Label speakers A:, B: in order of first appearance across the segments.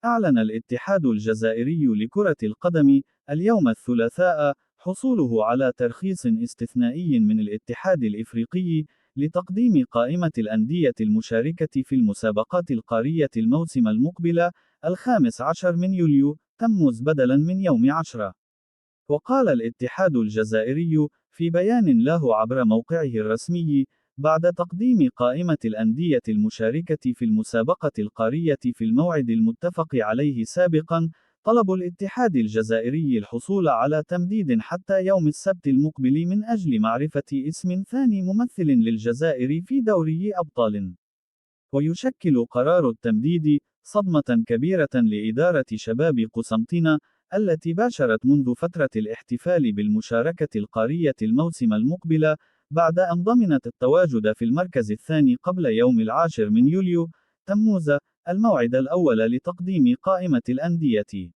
A: أعلن الاتحاد الجزائري لكرة القدم اليوم الثلاثاء حصوله على ترخيص استثنائي من الاتحاد الإفريقي لتقديم قائمة الأندية المشاركة في المسابقات القارية الموسم المقبل 15 من يوليو تموز بدلاً من يوم 10. وقال الاتحاد الجزائري في بيان له عبر موقعه الرسمي: بعد تقديم قائمة الأندية المشاركة في المسابقة القارية في الموعد المتفق عليه سابقا، طلب الاتحاد الجزائري الحصول على تمديد حتى يوم السبت المقبل من أجل معرفة اسم ثاني ممثل للجزائر في دوري أبطال. ويشكل قرار التمديد صدمة كبيرة لإدارة شباب قسنطينة، التي باشرت منذ فترة الاحتفال بالمشاركة القارية الموسم المقبل، بعد أن ضمنت التواجد في المركز الثاني قبل يوم 10 من يوليو تموز، الموعد الأول لتقديم قائمة الأندية.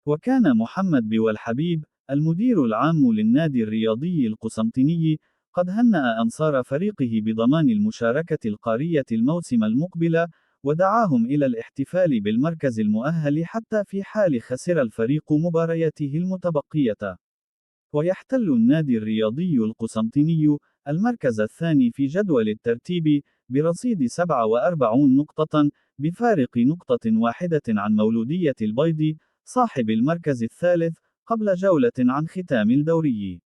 A: وكان محمد بوالحبيب، المدير العام للنادي الرياضي القسنطيني، قد هنأ أنصار فريقه بضمان المشاركة القارية الموسم المقبل، ودعاهم إلى الاحتفال بالمركز المؤهل حتى في حال خسر الفريق مبارياته المتبقية. ويحتل النادي الرياضي القسنطيني المركز الثاني في جدول الترتيب برصيد 47 نقطة، بفارق نقطة واحدة عن مولودية البيض صاحب المركز الثالث قبل جولة عن ختام الدوري.